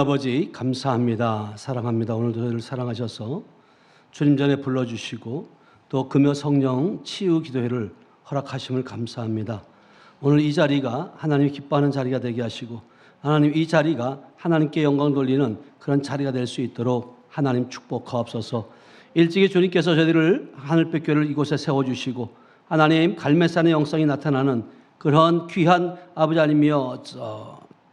아버지 감사합니다. 사랑합니다. 오늘도 저희를 사랑하셔서 주님 전에 불러주시고 또 금요 성령 치유 기도회를 허락하심을 감사합니다. 오늘 이 자리가 하나님이 기뻐하는 자리가 되게 하시고 하나님 이 자리가 하나님께 영광 돌리는 그런 자리가 될 수 있도록 하나님 축복하옵소서. 일찍이 주님께서 저희들을 하늘빛교회를 이곳에 세워주시고 하나님 갈매산의 영성이 나타나는 그런 귀한 아버지 하나님이여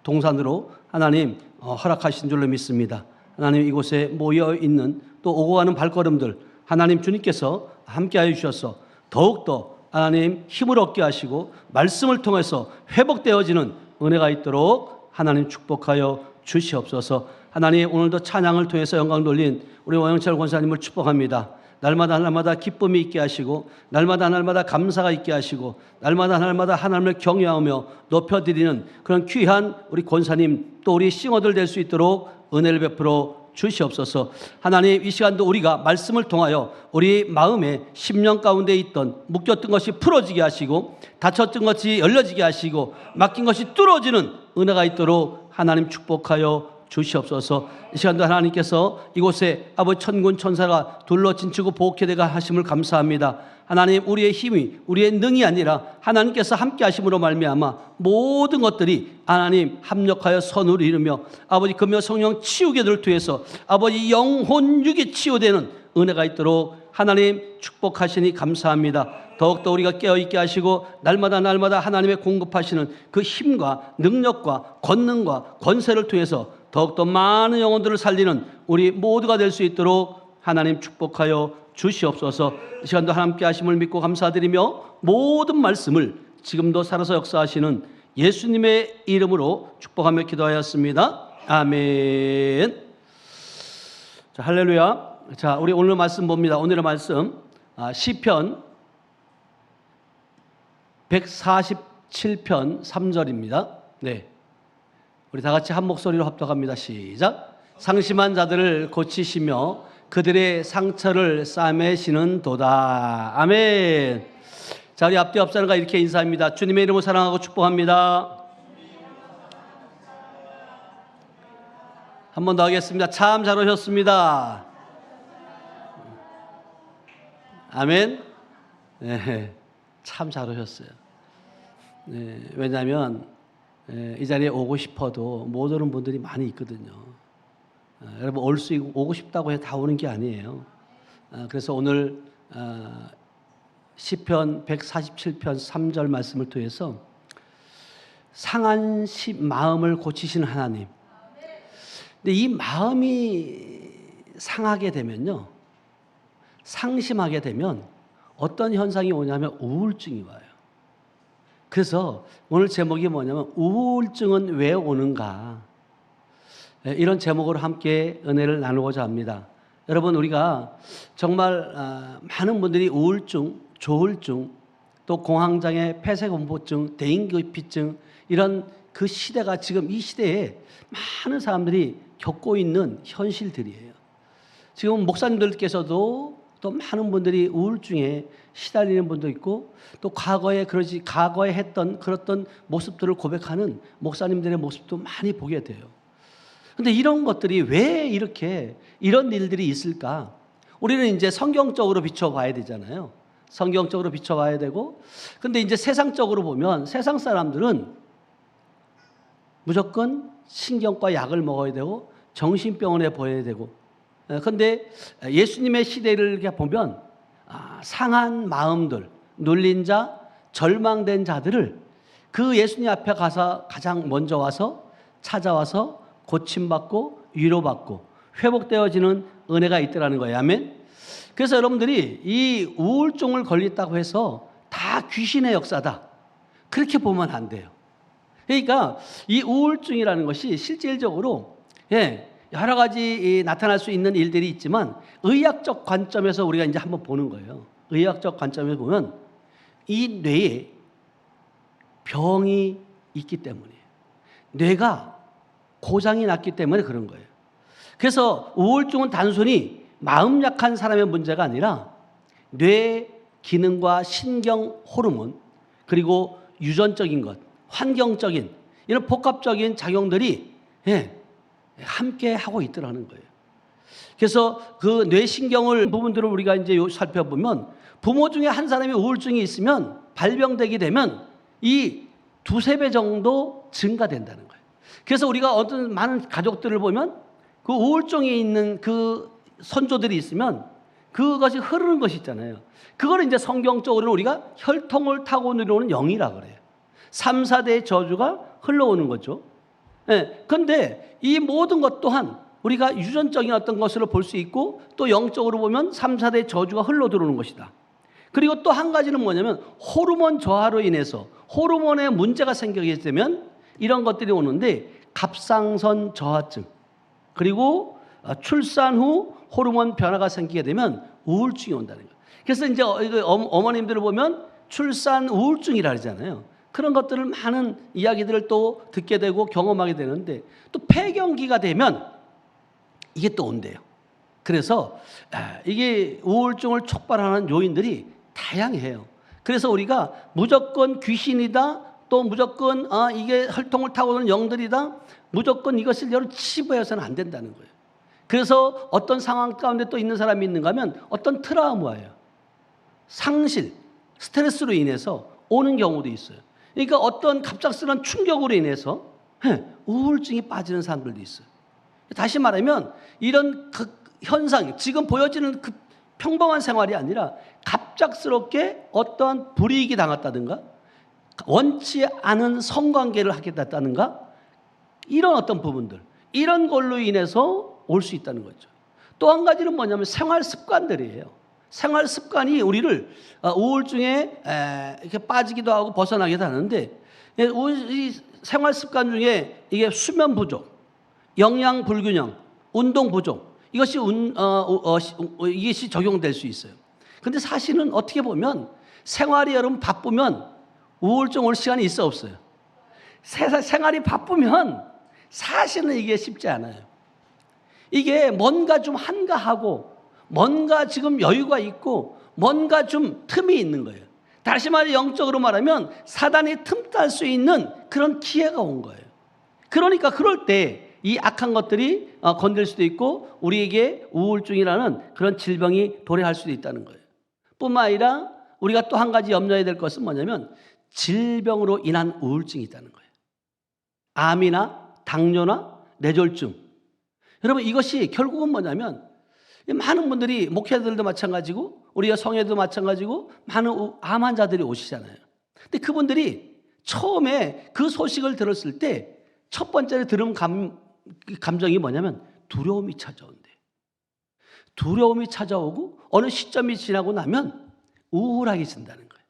동산으로 하나님 허락하신 줄로 믿습니다. 하나님 이곳에 모여있는 또 오고 가는 발걸음들 하나님 주님께서 함께하여 주셔서 더욱더 하나님 힘을 얻게 하시고 말씀을 통해서 회복되어지는 은혜가 있도록 하나님 축복하여 주시옵소서. 하나님 오늘도 찬양을 통해서 영광 돌린 우리 원영철 권사님을 축복합니다. 날마다 기쁨이 있게 하시고 날마다 감사가 있게 하시고 날마다 하나님을 경외하며 높여드리는 그런 귀한 우리 권사님 또 우리 싱어들 될 수 있도록 은혜를 베풀어 주시옵소서. 하나님 이 시간도 우리가 말씀을 통하여 우리 마음에 심령 가운데 있던 묶였던 것이 풀어지게 하시고 닫혔던 것이 열려지게 하시고 막힌 것이 뚫어지는 은혜가 있도록 하나님 축복하여 주시옵소서. 이 시간도 하나님께서 이곳에 아버지 천군 천사가 둘러 진치고 보호케 되가 하심을 감사합니다. 하나님 우리의 힘이 우리의 능이 아니라 하나님께서 함께 하심으로 말미암아 모든 것들이 하나님 합력하여 선을 이루며 아버지 금요 성령 치유기도를 통해서 아버지 영혼 육이 치유되는 은혜가 있도록 하나님 축복하시니 감사합니다. 더욱더 우리가 깨어있게 하시고 날마다 하나님의 공급하시는 그 힘과 능력과 권능과 권세를 통해서 더욱더 많은 영혼들을 살리는 우리 모두가 될 수 있도록 하나님 축복하여 주시옵소서. 이 시간도 하나님께 하심을 믿고 감사드리며 모든 말씀을 지금도 살아서 역사하시는 예수님의 이름으로 축복하며 기도하였습니다. 아멘. 자, 할렐루야. 자, 우리 오늘 말씀 봅니다. 오늘의 말씀 시편 147편 3절입니다. 네. 우리 다 같이 한 목소리로 합독합니다. 시작. 상심한 자들을 고치시며 그들의 상처를 싸매시는 도다. 아멘. 자, 우리 앞뒤 앞사람과 이렇게 인사합니다. 주님의 이름으로 사랑하고 축복합니다. 한 번 더 하겠습니다. 참 잘 오셨습니다. 아멘. 네, 참 잘 오셨어요. 네, 왜냐하면 이 자리에 오고 싶어도 못 오는 분들이 많이 있거든요. 여러분 오고 싶다고 해서 다 오는 게 아니에요. 그래서 오늘 시편 147편 3절 말씀을 통해서 상한 마음을 고치시는 하나님. 근데 이 마음이 상하게 되면요, 상심하게 되면 어떤 현상이 오냐면 우울증이 와요. 그래서 오늘 제목이 뭐냐면 우울증은 왜 오는가, 이런 제목으로 함께 은혜를 나누고자 합니다. 여러분 우리가 정말 많은 분들이 우울증, 조울증, 또 공황장애, 폐쇄공포증, 대인기피증 이런 그 시대가 지금 이 시대에 많은 사람들이 겪고 있는 현실들이에요. 지금 목사님들께서도 또 많은 분들이 우울증에 시달리는 분도 있고 또 과거에 했던 그랬던 모습들을 고백하는 목사님들의 모습도 많이 보게 돼요. 근데 이런 것들이 왜 이렇게 이런 일들이 있을까? 우리는 이제 성경적으로 비춰봐야 되잖아요. 성경적으로 비춰봐야 되고, 근데 이제 세상적으로 보면 세상 사람들은 무조건 신경과 약을 먹어야 되고 정신병원에 보여야 되고, 그런데 예수님의 시대를 보면 상한 마음들, 눌린 자, 절망된 자들을 그 예수님 앞에 가서 가장 먼저 와서 찾아와서 고침받고 위로받고 회복되어지는 은혜가 있더라는 거예요. 아멘. 그래서 여러분들이 이 우울증을 걸렸다고 해서 다 귀신의 역사다, 그렇게 보면 안 돼요. 그러니까 이 우울증이라는 것이 실질적으로 여러 가지 나타날 수 있는 일들이 있지만 의학적 관점에서 우리가 이제 한번 보는 거예요. 의학적 관점에서 보면 이 뇌에 병이 있기 때문이에요. 뇌가 고장이 났기 때문에 그런 거예요. 그래서 우울증은 단순히 마음 약한 사람의 문제가 아니라 뇌 기능과 신경 호르몬 그리고 유전적인 것, 환경적인 이런 복합적인 작용들이 함께 하고 있더라는 거예요. 그래서 그 뇌신경을 부분들을 우리가 이제 살펴보면 부모 중에 한 사람이 우울증이 있으면 발병되게 되면 이 두세 배 정도 증가된다는 거예요. 그래서 우리가 어떤 많은 가족들을 보면 그 우울증이 있는 그 선조들이 있으면 그것이 흐르는 것이 있잖아요. 그걸 이제 성경적으로는 우리가 혈통을 타고 내려오는 영이라 그래요. 3, 4대의 저주가 흘러오는 거죠. 그런데 이 모든 것 또한 우리가 유전적인 어떤 것으로 볼 수 있고 또 영적으로 보면 3, 4대의 저주가 흘러 들어오는 것이다. 그리고 또 한 가지는 뭐냐면 호르몬 저하로 인해서 호르몬에 문제가 생기게 되면 이런 것들이 오는데 갑상선 저하증 그리고 출산 후 호르몬 변화가 생기게 되면 우울증이 온다는 거예요. 그래서 이제 어머님들을 보면 출산 우울증이라 그러잖아요. 그런 것들을 많은 이야기들을 또 듣게 되고 경험하게 되는데 또 폐경기가 되면 이게 또 온대요. 그래서 이게 우울증을 촉발하는 요인들이 다양해요. 그래서 우리가 무조건 귀신이다, 또 무조건 이게 혈통을 타고 오는 영들이다, 무조건 이것을 여러 치부해서는 안 된다는 거예요. 그래서 어떤 상황 가운데 또 있는 사람이 있는가 하면 어떤 트라우마예요. 상실, 스트레스로 인해서 오는 경우도 있어요. 그러니까 어떤 갑작스러운 충격으로 인해서 우울증이 빠지는 사람들도 있어요. 다시 말하면 이런 그 현상, 지금 보여지는 그 평범한 생활이 아니라 갑작스럽게 어떠한 불이익이 당했다든가 원치 않은 성관계를 하게 됐다든가 이런 어떤 부분들, 이런 걸로 인해서 올 수 있다는 거죠. 또 한 가지는 뭐냐면 생활 습관들이에요. 생활 습관이 우리를 우울증에 이렇게 빠지기도 하고 벗어나기도 하는데 이 생활 습관 중에 이게 수면 부족, 영양 불균형, 운동 부족 이것이 이것이 적용될 수 있어요. 근데 사실은 어떻게 보면 생활이 여러분 바쁘면 우울증 올 시간이 있어 없어요? 생활이 바쁘면 사실은 이게 쉽지 않아요. 이게 뭔가 좀 한가하고 뭔가 지금 여유가 있고 뭔가 좀 틈이 있는 거예요. 다시 말해 영적으로 말하면 사단이 틈탈 수 있는 그런 기회가 온 거예요. 그러니까 그럴 때 이 악한 것들이 건들 수도 있고 우리에게 우울증이라는 그런 질병이 도래할 수도 있다는 거예요. 뿐만 아니라 우리가 또 한 가지 염려해야 될 것은 뭐냐면 질병으로 인한 우울증이 있다는 거예요. 암이나 당뇨나 뇌졸중. 여러분 이것이 결국은 뭐냐면 많은 분들이 목회자들도 마찬가지고 우리가 성회도 마찬가지고 많은 암 환자들이 오시잖아요. 근데 그분들이 처음에 그 소식을 들었을 때 첫 번째로 들은 감정이 뭐냐면 두려움이 찾아온대. 두려움이 찾아오고 어느 시점이 지나고 나면 우울해진다는 거예요.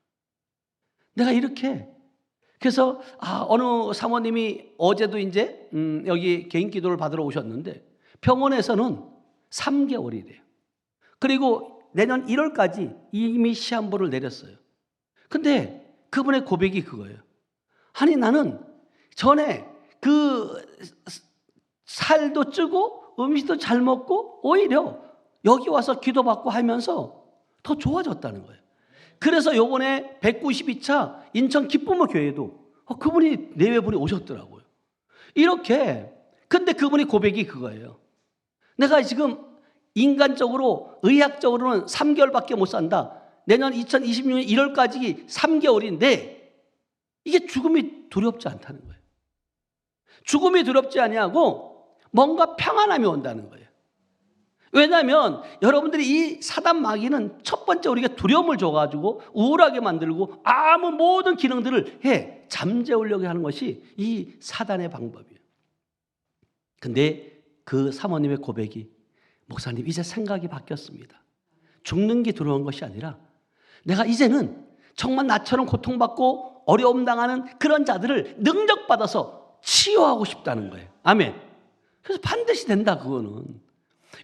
내가 이렇게 그래서 어느 사모님이 어제도 이제 여기 개인 기도를 받으러 오셨는데 병원에서는 3개월이래요. 그리고 내년 1월까지 이미 시한부를 내렸어요. 근데 그분의 고백이 그거예요. 아니 나는 전에 그 살도 찌고 음식도 잘 먹고 오히려 여기 와서 기도받고 하면서 더 좋아졌다는 거예요. 그래서 요번에 192차 인천 기쁨의 교회도 그분이 내외분이 오셨더라고요. 이렇게 근데 그분이 고백이 그거예요. 내가 지금 인간적으로 의학적으로는 3개월밖에 못 산다. 내년 2026년 1월까지 3개월인데 이게 죽음이 두렵지 않다는 거예요. 죽음이 두렵지 아니하고 뭔가 평안함이 온다는 거예요. 왜냐하면 여러분들이 이 사단 마귀는 첫 번째 우리가 두려움을 줘가지고 우울하게 만들고 아무 모든 기능들을 잠재우려고 하는 것이 이 사단의 방법이에요. 근데 그 사모님의 고백이 목사님 이제 생각이 바뀌었습니다. 죽는 게 두려운 것이 아니라 내가 이제는 정말 나처럼 고통받고 어려움 당하는 그런 자들을 능력받아서 치유하고 싶다는 거예요. 아멘. 그래서 반드시 된다 그거는.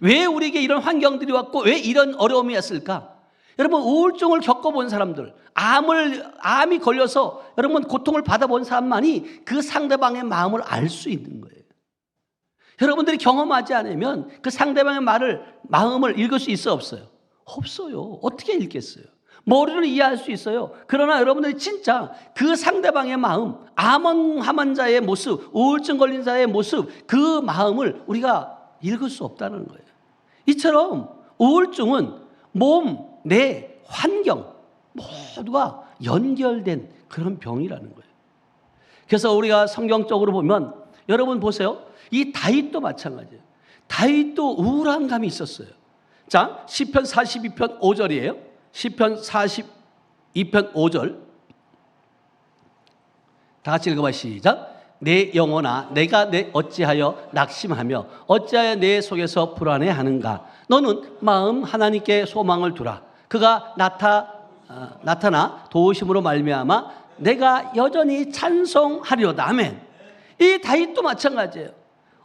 왜 우리에게 이런 환경들이 왔고 왜 이런 어려움이 왔을까? 여러분 우울증을 겪어본 사람들, 암이 걸려서 여러분 고통을 받아본 사람만이 그 상대방의 마음을 알 수 있는 거예요. 여러분들이 경험하지 않으면 그 상대방의 마음을 읽을 수 있어 없어요? 없어요. 어떻게 읽겠어요? 머리로 이해할 수 있어요. 그러나 여러분들이 진짜 그 상대방의 마음, 암한 자의 모습, 우울증 걸린 자의 모습, 그 마음을 우리가 읽을 수 없다는 거예요. 이처럼 우울증은 몸, 내, 환경 모두가 연결된 그런 병이라는 거예요. 그래서 우리가 성경적으로 보면 여러분 보세요. 이 다윗도 마찬가지예요. 다윗도 우울한 감이 있었어요. 자, 시편 42편 5절이에요. 시편 42편 5절 다 같이 읽어봐. 시작. 내 영혼아 내가 어찌하여 낙심하며 어찌하여 내 속에서 불안해하는가. 너는 마음 하나님께 소망을 두라. 그가 나타나 도우심으로 말미암아 내가 여전히 찬송하리로다. 아멘. 이 다윗도 마찬가지예요.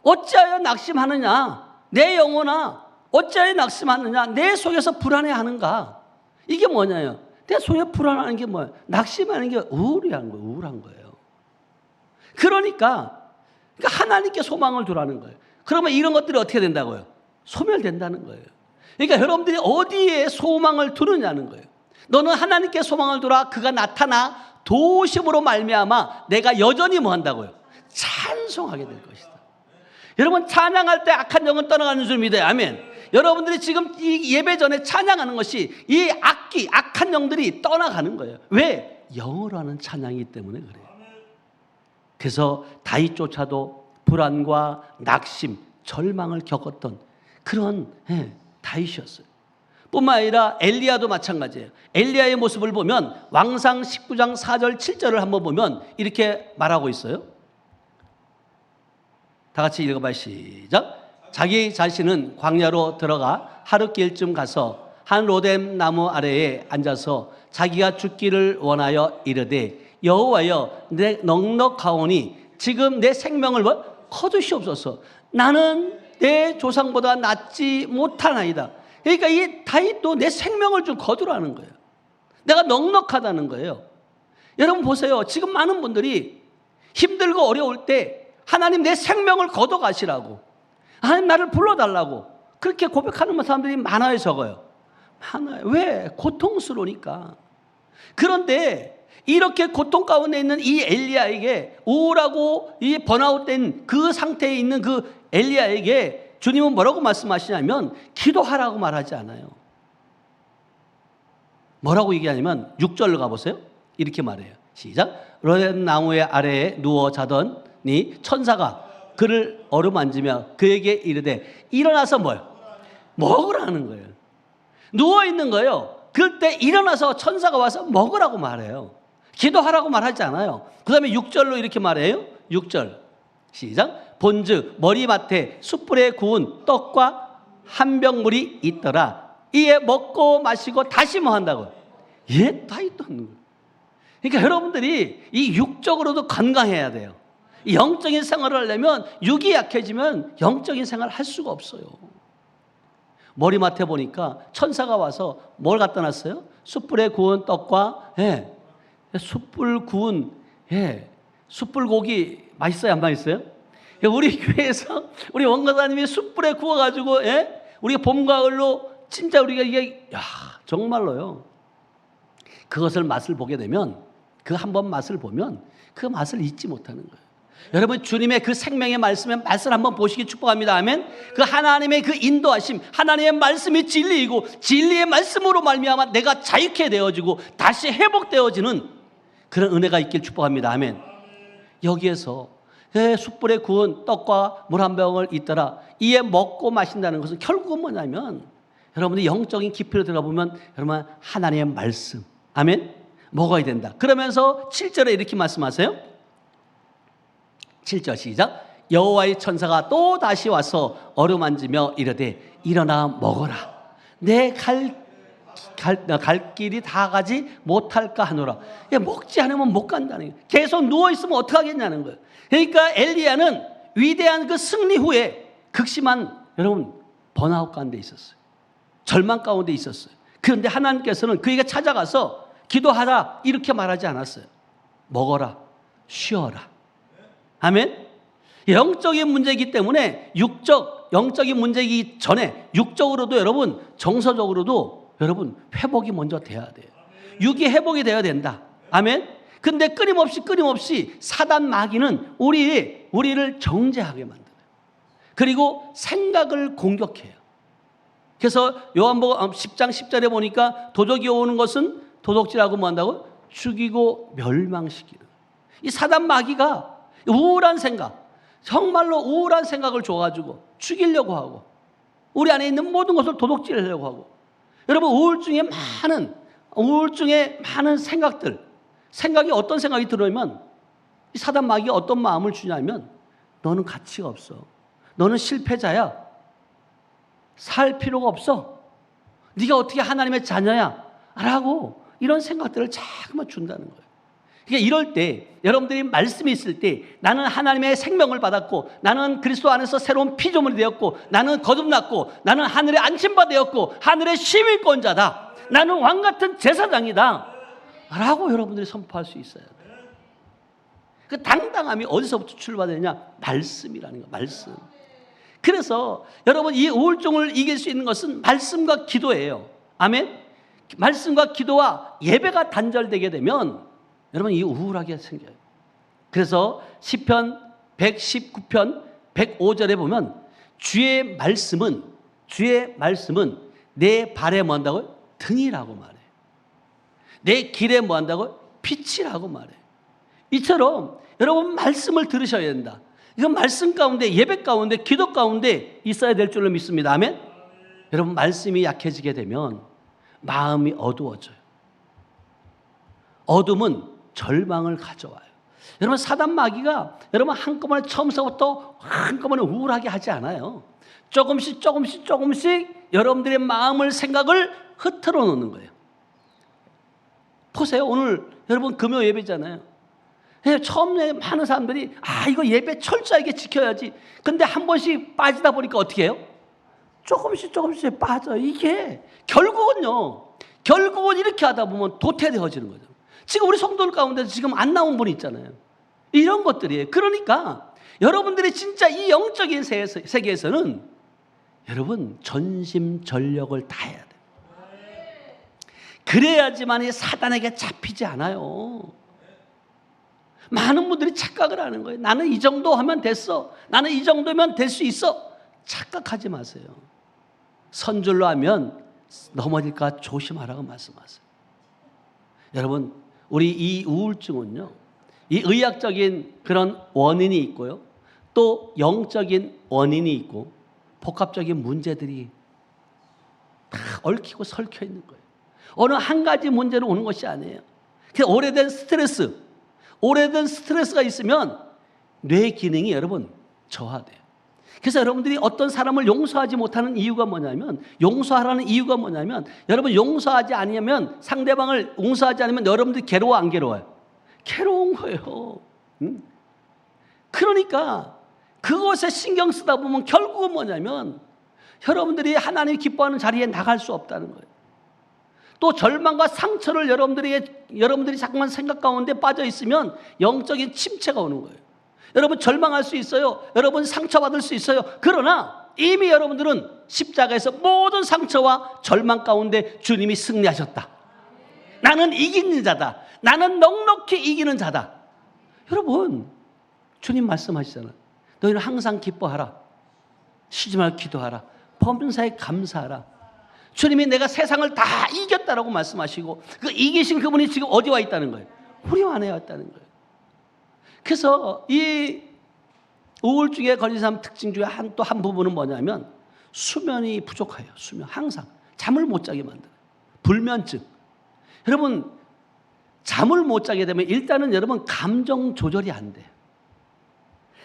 어찌하여 낙심하느냐. 내 영혼아 어찌하여 낙심하느냐. 내 속에서 불안해하는가. 이게 뭐냐요? 내 속에 불안하는 게 뭐예요? 낙심하는 게 우울한 거예요. 그러니까 하나님께 소망을 두라는 거예요. 그러면 이런 것들이 어떻게 된다고요? 소멸된다는 거예요. 그러니까 여러분들이 어디에 소망을 두느냐는 거예요. 너는 하나님께 소망을 두라. 그가 나타나 도우심으로 말미암아 내가 여전히 뭐 한다고요? 찬송하게 될 것이다. 여러분 찬양할 때 악한 영은 떠나가는 줄 믿어요. 아멘. 여러분들이 지금 이 예배 전에 찬양하는 것이 이 악한 영들이 떠나가는 거예요. 왜? 영어로 하는 찬양이기 때문에 그래요. 그래서 다윗조차도 불안과 낙심, 절망을 겪었던 그런 다윗이었어요. 뿐만 아니라 엘리야도 마찬가지예요. 엘리야의 모습을 보면 왕상 19장 4절 7절을 한번 보면 이렇게 말하고 있어요. 다 같이 읽어봐요. 시작. 자기 자신은 광야로 들어가 하룻길쯤 가서 한 로뎀 나무 아래에 앉아서 자기가 죽기를 원하여 이르되 여호와여 내 넉넉하오니 지금 내 생명을 거두시옵소서. 나는 내 조상보다 낫지 못하나이다. 그러니까 이 다윗도 내 생명을 좀 거두라는 거예요. 내가 넉넉하다는 거예요. 여러분 보세요. 지금 많은 분들이 힘들고 어려울 때 하나님 내 생명을 걷어가시라고, 하나님 나를 불러달라고 그렇게 고백하는 사람들이 많아요, 적어요? 많아요. 왜? 고통스러우니까. 그런데 이렇게 고통 가운데 있는 이 엘리야에게, 우울하고 이 번아웃된 그 상태에 있는 그 엘리야에게 주님은 뭐라고 말씀하시냐면 기도하라고 말하지 않아요. 뭐라고 얘기하냐면 6절로 가보세요. 이렇게 말해요. 시작. 로뎀 나무의 아래에 누워 자더니 천사가 그를 어루만지며 그에게 이르되 일어나서 뭐요? 먹으라는 거예요. 누워있는 거예요. 그럴 때 일어나서 천사가 와서 먹으라고 말해요. 기도하라고 말하지 않아요. 그 다음에 6절로 이렇게 말해요. 6절 시작. 본즉 머리맡에 숯불에 구운 떡과 한 병물이 있더라. 이에 먹고 마시고 다시 뭐 한다고요? 다 있던 거예요. 그러니까 여러분들이 이 육적으로도 건강해야 돼요. 영적인 생활을 하려면 육이 약해지면 영적인 생활을 할 수가 없어요. 머리맡에 보니까 천사가 와서 뭘 갖다 놨어요? 숯불에 구운 떡과 숯불 구운 숯불고기 맛있어요? 안 맛있어요? 우리 교회에서 우리 원가사님이 숯불에 구워가지고 우리가 봄 가을로 진짜 우리가 이게 정말로요. 그것을 맛을 보게 되면 그 한 번 맛을 보면 그 맛을 잊지 못하는 거예요. 여러분 주님의 그 생명의 말씀의 맛을 한번 보시기 축복합니다. 아멘. 그 하나님의 그 인도하심, 하나님의 말씀이 진리이고 진리의 말씀으로 말미암아 내가 자유케 되어지고 다시 회복되어지는 그런 은혜가 있길 축복합니다. 아멘. 여기에서 숯불에 구운 떡과 물 한 병을 있더라. 이에 먹고 마신다는 것은 결국은 뭐냐면 여러분이 영적인 깊이로 들어가 보면 여러분 하나님의 말씀, 아멘, 먹어야 된다. 그러면서 7절에 이렇게 말씀하세요. 7절 시작. 여호와의 천사가 또 다시 와서 어루만지며 이르되 일어나 먹어라. 내 갈 길이 다 가지 못할까 하노라. 먹지 않으면 못 간다는 거예요. 계속 누워있으면 어떡하겠냐는 거예요. 그러니까 엘리야는 위대한 그 승리 후에 극심한 여러분 번아웃 가운데 있었어요. 절망 가운데 있었어요. 그런데 하나님께서는 그에게 찾아가서 기도하라 이렇게 말하지 않았어요. 먹어라, 쉬어라. 아멘. 영적인 문제이기 때문에 영적인 문제이기 전에 육적으로도 여러분 정서적으로도 여러분 회복이 먼저 돼야 돼요. 육이 회복이 되어야 된다. 아멘. 근데 끊임없이 사단 마귀는 우리를 정죄하게 만들어요. 그리고 생각을 공격해요. 그래서 요한복음 10장 10절에 보니까 도적이 오는 것은 도둑질하고 뭐 한다고? 죽이고 멸망시키는. 이 사단 마귀가 우울한 생각, 정말로 우울한 생각을 줘가지고 죽이려고 하고 우리 안에 있는 모든 것을 도둑질하려고 하고. 여러분, 우울증에 많은 생각이 어떤 생각이 들어오면 이 사단 마귀가 어떤 마음을 주냐면 너는 가치가 없어. 너는 실패자야. 살 필요가 없어. 네가 어떻게 하나님의 자녀야? 라고 이런 생각들을 자꾸만 준다는 거예요. 그러니까 이럴 때 여러분들이 말씀이 있을 때 나는 하나님의 생명을 받았고 나는 그리스도 안에서 새로운 피조물이 되었고 나는 거듭났고 나는 하늘의 안심바 되었고 하늘의 시민권자다. 나는 왕같은 제사장이다. 라고 여러분들이 선포할 수 있어야 돼요. 그 당당함이 어디서부터 출발되느냐? 말씀이라는 거예요. 말씀. 그래서 여러분 이 우울증을 이길 수 있는 것은 말씀과 기도예요. 아멘. 말씀과 기도와 예배가 단절되게 되면 여러분 이 우울하게 생겨요. 그래서 시편 119편 105절에 보면 주의 말씀은 내 발에 뭐 한다고요? 등이라고 말해요. 내 길에 뭐 한다고요? 빛이라고 말해요. 이처럼 여러분 말씀을 들으셔야 된다. 이건 말씀 가운데, 예배 가운데, 기도 가운데 있어야 될 줄로 믿습니다. 아멘? 여러분 말씀이 약해지게 되면 마음이 어두워져요. 어둠은 절망을 가져와요. 여러분 사단 마귀가 여러분 한꺼번에 처음서부터 한꺼번에 우울하게 하지 않아요. 조금씩 여러분들의 마음을, 생각을 흐트러 놓는 거예요. 보세요. 오늘 여러분 금요 예배잖아요. 처음에 많은 사람들이 이거 예배 철저하게 지켜야지. 근데 한 번씩 빠지다 보니까 어떻게 해요? 조금씩 빠져요. 이게 결국은 이렇게 하다 보면 도태되어지는 거죠. 지금 우리 성도들 가운데 지금 안 나온 분이 있잖아요. 이런 것들이에요. 그러니까 여러분들이 진짜 이 영적인 세계에서는 여러분 전심전력을 다해야 돼요. 그래야지만 이 사단에게 잡히지 않아요. 많은 분들이 착각을 하는 거예요. 나는 이 정도 하면 됐어. 나는 이 정도면 될 수 있어. 착각하지 마세요. 선줄로 하면 넘어질까 조심하라고 말씀하세요. 여러분, 우리 이 우울증은요, 이 의학적인 그런 원인이 있고요, 또 영적인 원인이 있고 복합적인 문제들이 다 얽히고 설켜 있는 거예요. 어느 한 가지 문제로 오는 것이 아니에요. 오래된 스트레스가 있으면 뇌 기능이 여러분 저하돼요. 그래서 여러분들이 어떤 사람을 용서하지 못하는 이유가 뭐냐면, 여러분 용서하지 않으면, 상대방을 용서하지 않으면 여러분들이 괴로워 안 괴로워요? 괴로운 거예요. 그러니까 그것에 신경 쓰다 보면 결국은 뭐냐면 여러분들이 하나님이 기뻐하는 자리에 나갈 수 없다는 거예요. 또 절망과 상처를 여러분들이 자꾸만 생각 가운데 빠져 있으면 영적인 침체가 오는 거예요. 여러분 절망할 수 있어요. 여러분 상처받을 수 있어요. 그러나 이미 여러분들은 십자가에서 모든 상처와 절망 가운데 주님이 승리하셨다. 나는 이기는 자다. 나는 넉넉히 이기는 자다. 여러분 주님 말씀하시잖아요. 너희는 항상 기뻐하라. 쉬지 말고 기도하라. 범사에 감사하라. 주님이 내가 세상을 다 이겼다라고 말씀하시고 그 이기신 그분이 지금 어디 와 있다는 거예요? 우리 안에 왔다는 거예요. 그래서 이 우울증에 걸린 사람 특징 중에 또 한 부분은 뭐냐면 수면이 부족해요. 항상 잠을 못 자게 만들어요. 불면증. 여러분 잠을 못 자게 되면 일단은 여러분 감정 조절이 안 돼요.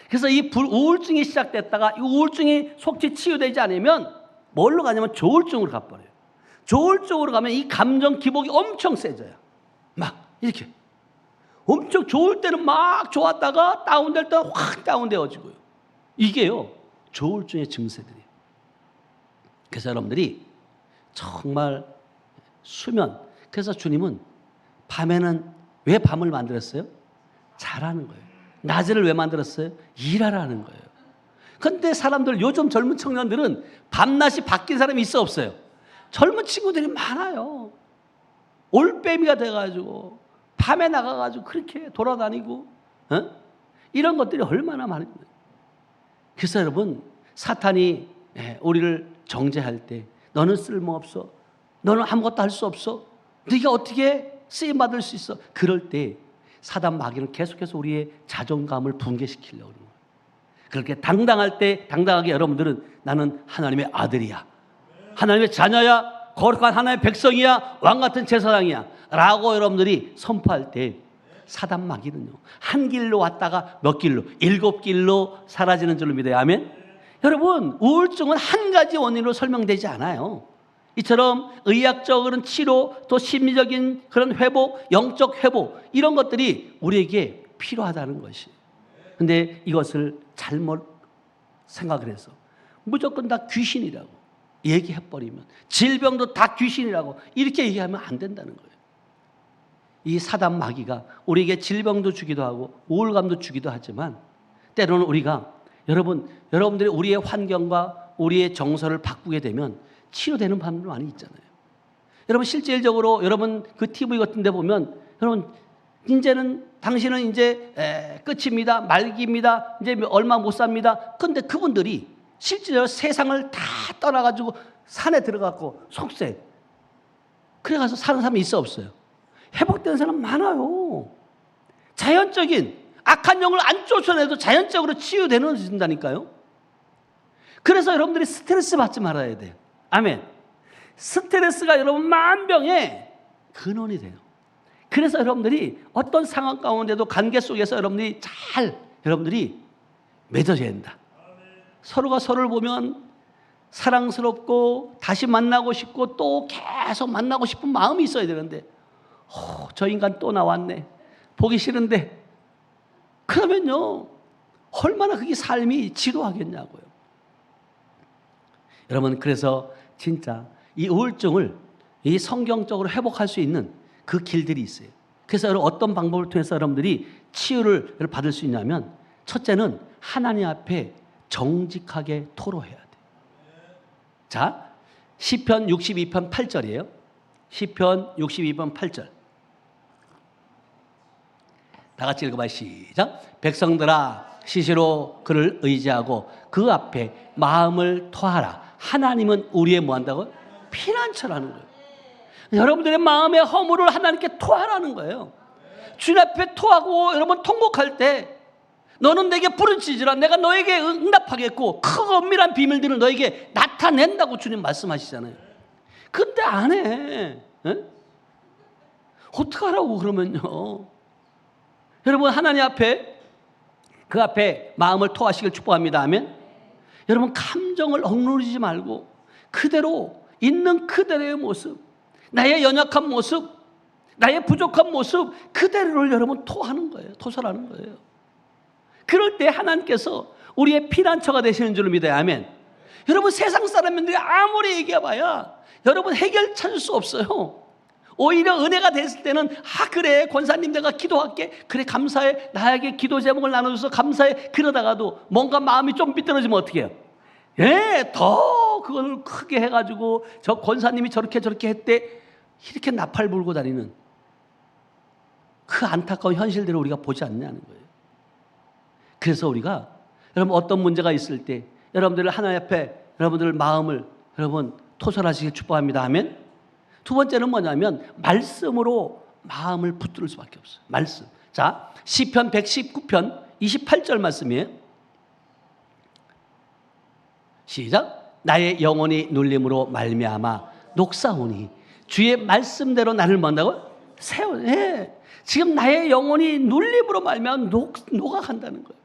그래서 이 우울증이 시작됐다가 이 우울증이 속히 치유되지 않으면 뭘로 가냐면 조울증으로 가버려요. 조울증으로 가면 이 감정 기복이 엄청 세져요. 막 이렇게 엄청 좋을 때는 막 좋았다가 다운될 때는 확 다운되어지고요. 이게요 조울증의 증세들이에요. 그래서 여러분들이 정말 수면, 그래서 주님은 밤에는 왜 밤을 만들었어요? 자라는 거예요. 낮에를 왜 만들었어요? 일하라는 거예요. 근데 사람들, 요즘 젊은 청년들은 밤낮이 바뀐 사람이 있어 없어요? 젊은 친구들이 많아요. 올빼미가 돼가지고 밤에 나가가지고 그렇게 돌아다니고 이런 것들이 얼마나 많은데. 그래서 여러분, 사탄이 우리를 정죄할 때 너는 쓸모없어, 너는 아무것도 할 수 없어, 네가 어떻게 쓰임받을 수 있어, 그럴 때 사단 마귀는 계속해서 우리의 자존감을 붕괴시키려고 그러는 거예요. 그렇게 당당할 때 당당하게 여러분들은 나는 하나님의 아들이야, 하나님의 자녀야, 거룩한 하나님의 백성이야, 왕같은 제사장이야 라고 여러분들이 선포할 때 사단 마귀는요, 한 길로 왔다가 몇 길로, 7길로 사라지는 줄로 믿어요. 아멘. 여러분, 우울증은 한 가지 원인으로 설명되지 않아요. 이처럼 의학적인 치료, 또 심리적인 그런 회복, 영적 회복, 이런 것들이 우리에게 필요하다는 것이. 근데 이것을 잘못 생각을 해서 무조건 다 귀신이라고 얘기해버리면, 질병도 다 귀신이라고 이렇게 얘기하면 안 된다는 거예요. 이 사단 마귀가 우리에게 질병도 주기도 하고 우울감도 주기도 하지만, 때로는 우리가 여러분들이 우리의 환경과 우리의 정서를 바꾸게 되면 치유되는 방법도 많이 있잖아요. 여러분, 실질적으로 여러분 그 TV 같은 데 보면, 여러분 이제는 당신은 이제 끝입니다, 말기입니다, 이제 얼마 못 삽니다. 근데 그분들이 실제로 세상을 다 떠나가지고 산에 들어갔고 속세, 그래 가서 사는 사람이 있어 없어요? 회복된 사람 많아요. 자연적인 악한 영을 안 쫓아내도 자연적으로 치유되는다니까요. 그래서 여러분들이 스트레스 받지 말아야 돼요. 아멘. 스트레스가 여러분 만병의 근원이 돼요. 그래서 여러분들이 어떤 상황 가운데도 관계 속에서 여러분들이 맺어져야 된다. 서로가 서로를 보면 사랑스럽고 다시 만나고 싶고 또 계속 만나고 싶은 마음이 있어야 되는데, 저 인간 또 나왔네, 보기 싫은데, 그러면요 얼마나 그게 삶이 지루하겠냐고요. 여러분, 그래서 진짜 이 우울증을 이 성경적으로 회복할 수 있는 그 길들이 있어요. 그래서 어떤 방법을 통해서 여러분들이 치유를 받을 수 있냐면, 첫째는 하나님 앞에 정직하게 토로해야 돼요. 자, 시편 62편 8절이에요. 시편 62편 8절. 다 같이 읽어봐요. 시작. 백성들아, 시시로 그를 의지하고 그 앞에 마음을 토하라. 하나님은 우리의 뭐 한다고요? 피난처라는 거예요. 여러분들의 마음의 허물을 하나님께 토하라는 거예요. 주님 앞에 토하고 여러분 통곡할 때, 너는 내게 부르짖으라, 내가 너에게 응답하겠고 크고 은밀한 비밀들을 너에게 나타낸다고 주님 말씀하시잖아요. 근데 안 해. 어떡하라고 그러면요. 여러분, 하나님 앞에, 그 앞에 마음을 토하시길 축복합니다. 아멘. 여러분, 감정을 억누르지 말고 그대로 있는 그대로의 모습, 나의 연약한 모습, 나의 부족한 모습 그대로를 여러분 토하는 거예요. 토설하는 거예요. 그럴 때 하나님께서 우리의 피난처가 되시는 줄을 믿어요. 아멘. 여러분, 세상 사람들이 아무리 얘기해봐야 여러분 해결 찾을 수 없어요. 오히려 은혜가 됐을 때는, 그래 권사님 내가 기도할게, 그래 감사해, 나에게 기도 제목을 나눠줘서 감사해, 그러다가도 뭔가 마음이 좀 삐뚤어지면 어떻게 해요? 더 그걸 크게 해가지고 저 권사님이 저렇게 했대, 이렇게 나팔 불고 다니는 그 안타까운 현실들을 우리가 보지 않냐는 거예요. 그래서 우리가 여러분 어떤 문제가 있을 때 여러분들 하나님 앞에 여러분들 마음을 여러분 토설하시길 축복합니다. 아멘. 두 번째는 뭐냐면 말씀으로 마음을 붙들 수밖에 없어요. 말씀. 자, 시편 119편 28절 말씀이에요. 시작. 나의 영혼이 눌림으로 말미암아 녹사오니 주의 말씀대로 나를 뭔다고? 지금 나의 영혼이 눌림으로 말미암아 녹아간다는 거예요.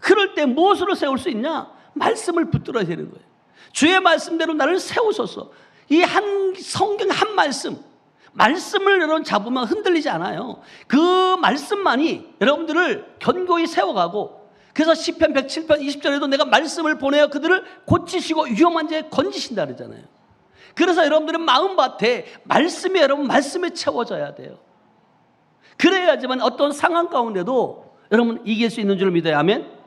그럴 때 무엇으로 세울 수 있냐? 말씀을 붙들어야 되는 거예요. 주의 말씀대로 나를 세우소서. 이 한 성경 한 말씀을 여러분 잡으면 흔들리지 않아요. 그 말씀만이 여러분들을 견고히 세워가고, 그래서 시편 107편 20절에도 내가 말씀을 보내어 그들을 고치시고 위험한 자에 건지신다 그러잖아요. 그래서 여러분들의 마음밭에 말씀이 여러분 말씀에 채워져야 돼요. 그래야지만 어떤 상황 가운데도 여러분 이길 수 있는 줄 믿어요. 아멘.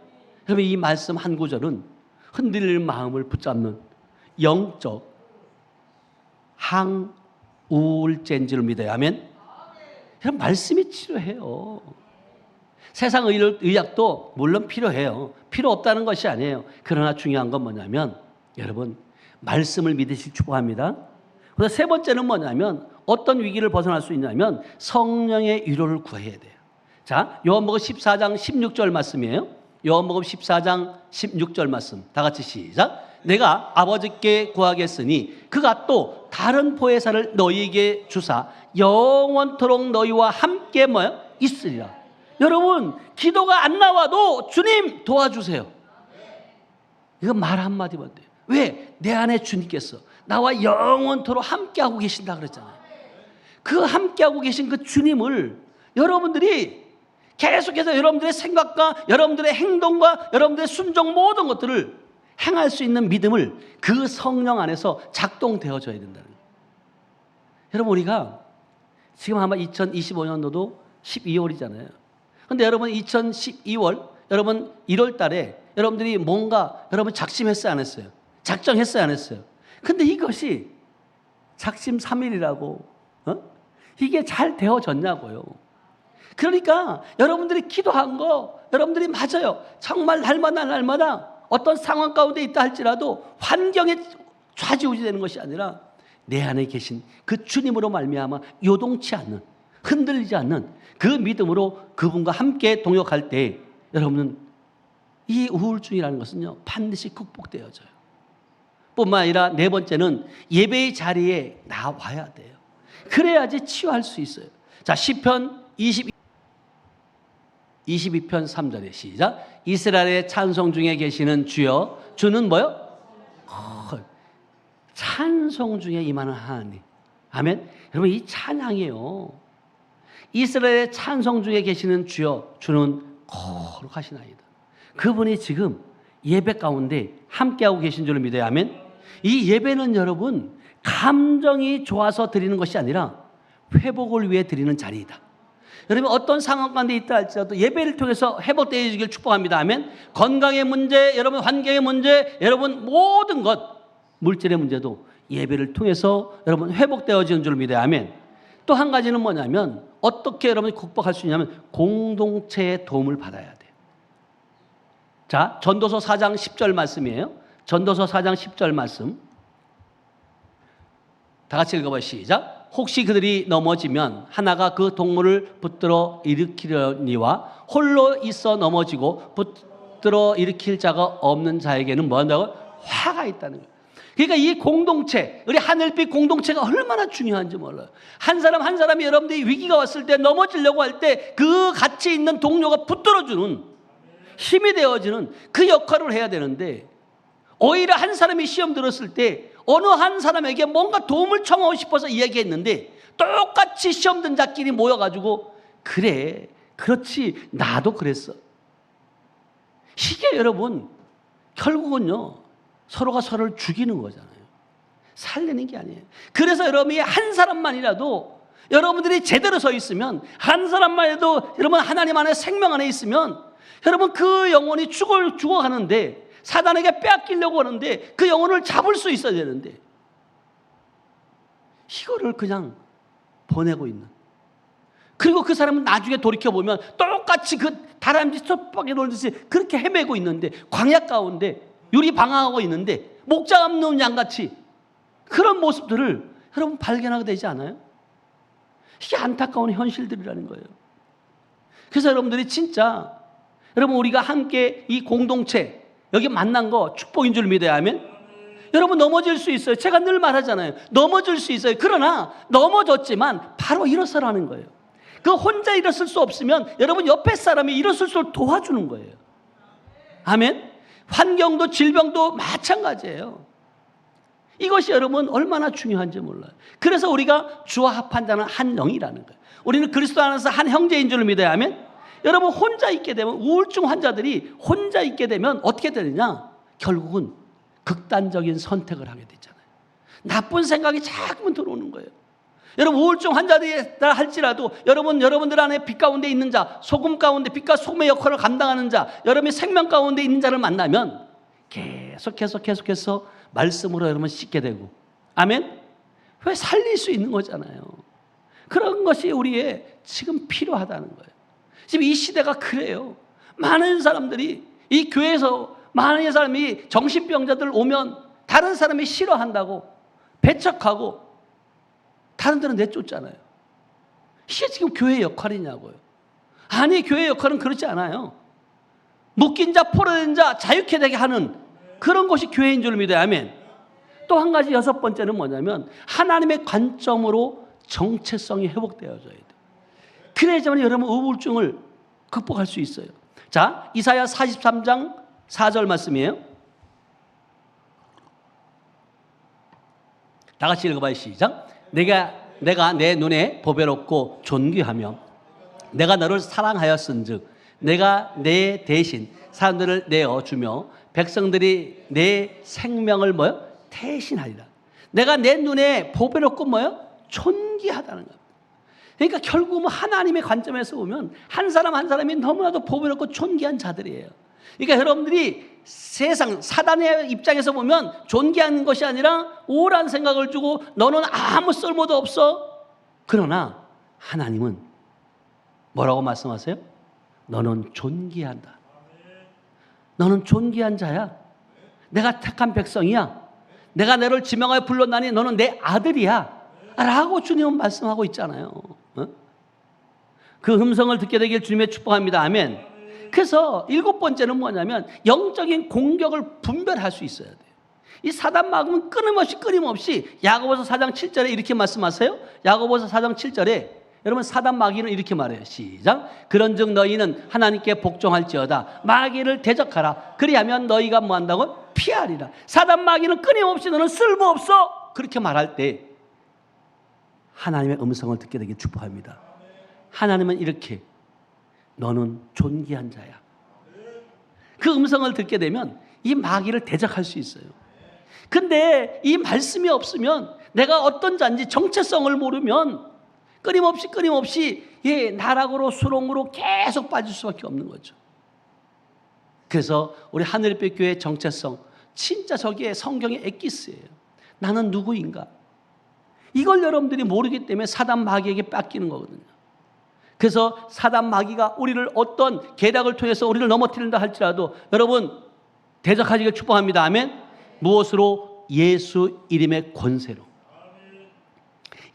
여러분, 이 말씀 한 구절은 흔들리는 마음을 붙잡는 영적 우울제인 줄 믿어요. 아멘. 이런 말씀이 치료해요. 세상 의학도 물론 필요해요. 필요 없다는 것이 아니에요. 그러나 중요한 건 뭐냐면 여러분 말씀을 믿으실 축복합니다. 그래서 세 번째는 뭐냐면 어떤 위기를 벗어날 수 있냐면 성령의 위로를 구해야 돼요. 자, 요한복음 14장 16절 말씀이에요. 요한복음 14장 16절 말씀. 다 같이 시작. 내가 아버지께 구하겠으니 그가 또 다른 보혜사를 너희에게 주사 영원토록 너희와 함께 뭐요? 있으리라. 여러분 기도가 안 나와도 주님 도와주세요. 이거 말 한마디만 돼요. 왜? 내 안에 주님께서 나와 영원토록 함께하고 계신다 그랬잖아요. 그 함께하고 계신 그 주님을 여러분들이 계속해서 여러분들의 생각과 여러분들의 행동과 여러분들의 순종 모든 것들을 행할 수 있는 믿음을 그 성령 안에서 작동되어져야 된다는 거예요. 여러분 우리가 지금 아마 2025년도도 12월이잖아요. 그런데 여러분 2012월 여러분 1월 달에 여러분들이 뭔가 여러분 작심했어요 안 했어요? 작정했어요 안 했어요? 근데 이것이 작심 3일이라고 이게 잘 되어졌냐고요. 그러니까 여러분들이 기도한 거 여러분들이 맞아요. 정말 날마다 어떤 상황 가운데 있다 할지라도 환경에 좌지우지되는 것이 아니라 내 안에 계신 그 주님으로 말미암아 요동치 않는 흔들리지 않는 그 믿음으로 그분과 함께 동역할 때 여러분은 이 우울증이라는 것은요 반드시 극복되어져요. 뿐만 아니라 네 번째는 예배의 자리에 나와야 돼요. 그래야지 치유할 수 있어요. 자, 시편 22편 3절에 시작. 이스라엘의 찬송 중에 계시는 주여 주는 뭐요? 찬송 중에 임하는 하나님. 아멘. 여러분 이 찬양이에요. 이스라엘의 찬송 중에 계시는 주여 주는 거룩하시나이다. 그분이 지금 예배 가운데 함께하고 계신 줄 믿어요. 아멘. 이 예배는 여러분 감정이 좋아서 드리는 것이 아니라 회복을 위해 드리는 자리이다. 여러분 어떤 상황 가운데 있다 할지라도 예배를 통해서 회복되어지길 축복합니다. 아멘. 건강의 문제, 여러분 환경의 문제, 여러분 모든 것 물질의 문제도 예배를 통해서 여러분 회복되어지는 줄 믿어요. 아멘. 또 한 가지는 뭐냐면 어떻게 여러분이 극복할 수 있냐면 공동체의 도움을 받아야 돼요. 자, 전도서 4장 10절 말씀이에요. 전도서 4장 10절 말씀. 다 같이 읽어봐요. 시작. 혹시 그들이 넘어지면 하나가 그 동물을 붙들어 일으키려니와 홀로 있어 넘어지고 붙들어 일으킬 자가 없는 자에게는 뭐 한다고? 화가 있다는 거예요. 그러니까 이 공동체, 우리 하늘빛 공동체가 얼마나 중요한지 몰라요. 한 사람 한 사람이 여러분들이 위기가 왔을 때 넘어지려고 할 때 그 같이 있는 동료가 붙들어주는 힘이 되어지는 그 역할을 해야 되는데 오히려 한 사람이 시험 들었을 때 어느 한 사람에게 뭔가 도움을 청하고 싶어서 이야기했는데 똑같이 시험 든 자끼리 모여가지고 그래 그렇지 나도 그랬어. 이게 여러분 결국은요 서로가 서로를 죽이는 거잖아요. 살리는 게 아니에요. 그래서 여러분이 한 사람만이라도 여러분들이 제대로 서 있으면 한 사람만이라도 여러분 하나님 안에 생명 안에 있으면 여러분 그 영혼이 죽어가는데 사단에게 빼앗기려고 하는데 그 영혼을 잡을 수 있어야 되는데 이거를 그냥 보내고 있는. 그리고 그 사람은 나중에 돌이켜보면 똑같이 그 다람쥐 쳇바퀴 돌듯이 그렇게 헤매고 있는데 광야 가운데 유리 방황하고 있는데 목자 없는 양같이 그런 모습들을 여러분 발견하게 되지 않아요? 이게 안타까운 현실들이라는 거예요. 그래서 여러분들이 진짜 여러분 우리가 함께 이 공동체 여기 만난 거 축복인 줄 믿어야 하면 여러분 넘어질 수 있어요. 제가 늘 말하잖아요. 넘어질 수 있어요. 그러나 넘어졌지만 바로 일어서라는 거예요. 그 혼자 일어설 수 없으면 여러분 옆에 사람이 일어설 수 도와주는 거예요. 아멘. 환경도 질병도 마찬가지예요. 이것이 여러분 얼마나 중요한지 몰라요. 그래서 우리가 주와 합한 자는 한 영이라는 거예요. 우리는 그리스도 안에서 한 형제인 줄 믿어야 하면 여러분 혼자 있게 되면 우울증 환자들이 혼자 있게 되면 어떻게 되느냐? 결국은 극단적인 선택을 하게 되잖아요. 나쁜 생각이 자꾸만 들어오는 거예요. 여러분 우울증 환자들이라 할지라도 여러분들 안에 빛 가운데 있는 자, 소금 가운데 빛과 소금의 역할을 감당하는 자, 여러분의 생명 가운데 있는 자를 만나면 계속해서 말씀으로 여러분 씻게 되고 아멘. 왜 살릴 수 있는 거잖아요. 그런 것이 우리의 지금 필요하다는 거예요. 지금 이 시대가 그래요. 많은 사람들이 이 교회에서 많은 사람이 정신병자들 오면 다른 사람이 싫어한다고 배척하고 다른 데는 내쫓잖아요. 이게 지금 교회의 역할이냐고요. 아니, 교회의 역할은 그렇지 않아요. 묶인 자, 포로된 자 자유케 되게 하는 그런 것이 교회인 줄 믿어요. 아멘. 또 한 가지 여섯 번째는 뭐냐면 하나님의 관점으로 정체성이 회복되어져야 돼요. 그래야지만 여러분 우울증을 극복할 수 있어요. 자, 이사야 43장 4절 말씀이에요. 다 같이 읽어봐요. 시작. 내가 내 눈에 보배롭고 존귀하며 내가 너를 사랑하였은즉 내가 내 대신 사람들을 내어주며 백성들이 내 생명을 뭐요? 대신하리라. 내가 내 눈에 보배롭고 뭐요? 존귀하다는 겁니다. 그러니까 결국은 하나님의 관점에서 보면 한 사람 한 사람이 너무나도 보배롭고 존귀한 자들이에요. 그러니까 여러분들이 세상 사단의 입장에서 보면 존귀한 것이 아니라 우울한 생각을 주고 너는 아무 쓸모도 없어. 그러나 하나님은 뭐라고 말씀하세요? 너는 존귀한다. 너는 존귀한 자야. 내가 택한 백성이야. 내가 너를 지명하여 불렀나니 너는 내 아들이야 라고 주님은 말씀하고 있잖아요. 그 음성을 듣게 되길 주님의 축복합니다. 아멘. 그래서 일곱 번째는 뭐냐면 영적인 공격을 분별할 수 있어야 돼요. 이 사단 마귀는 끊임없이 야고보서 4장 7절에 이렇게 말씀하세요. 야고보서 4장 7절에 여러분 사단 마귀는 이렇게 말해요. 시작. 그런즉 너희는 하나님께 복종할지어다. 마귀를 대적하라. 그리하면 너희가 뭐한다고? 피하리라. 사단 마귀는 끊임없이 너는 쓸모없어 그렇게 말할 때 하나님의 음성을 듣게 되길 축복합니다. 하나님은 이렇게 너는 존귀한 자야. 그 음성을 듣게 되면 이 마귀를 대적할 수 있어요. 근데 이 말씀이 없으면 내가 어떤 자인지 정체성을 모르면 끊임없이 나락으로 수렁으로 계속 빠질 수밖에 없는 거죠. 그래서 우리 하늘빛 교회의 정체성 진짜 저게 성경의 엑기스예요. 나는 누구인가? 이걸 여러분들이 모르기 때문에 사단 마귀에게 뺏기는 거거든요. 그래서 사단 마귀가 우리를 어떤 계략을 통해서 우리를 넘어뜨린다 할지라도 여러분 대적하시길 축복합니다. 아멘. 무엇으로? 예수 이름의 권세로.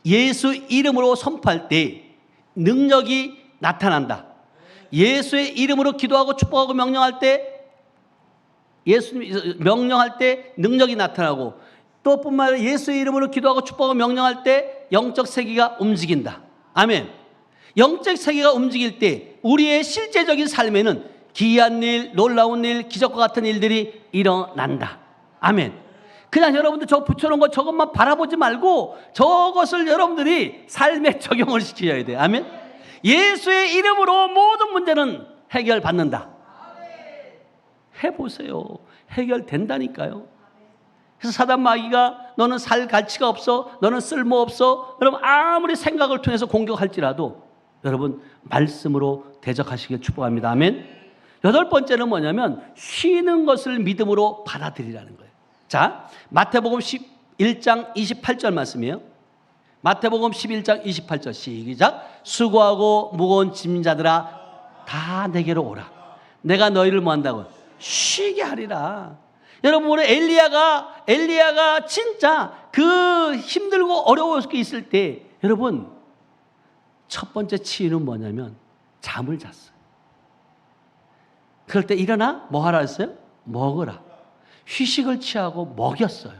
예수 이름으로 선포할 때 능력이 나타난다. 예수의 이름으로 기도하고 축복하고 명령할 때 명령할 때 능력이 나타나고 또 뿐만 아니라 예수의 이름으로 기도하고 축복하고 명령할 때 영적 세계가 움직인다. 아멘. 영적 세계가 움직일 때 우리의 실제적인 삶에는 기이한 일, 놀라운 일, 기적과 같은 일들이 일어난다. 아멘. 그냥 여러분들 저 붙여놓은 거 저것만 바라보지 말고 저것을 여러분들이 삶에 적용을 시켜야 돼요. 아멘. 예수의 이름으로 모든 문제는 해결받는다. 해보세요. 해결된다니까요. 그래서 사단 마귀가 너는 살 가치가 없어, 너는 쓸모없어, 여러분 아무리 생각을 통해서 공격할지라도 여러분 말씀으로 대적하시길 축복합니다. 아멘. 여덟 번째는 뭐냐면 쉬는 것을 믿음으로 받아들이라는 거예요. 자, 마태복음 11장 28절 말씀이에요. 마태복음 11장 28절 시작. 수고하고 무거운 짐진 자들아 다 내게로 오라. 내가 너희를 뭐 한다고? 쉬게 하리라. 여러분 우리 엘리야가 진짜 그 힘들고 어려울 게 있을 때 여러분 첫 번째 치유는 뭐냐면 잠을 잤어요. 그럴 때 일어나 뭐 하라 했어요? 먹으라. 휴식을 취하고 먹였어요.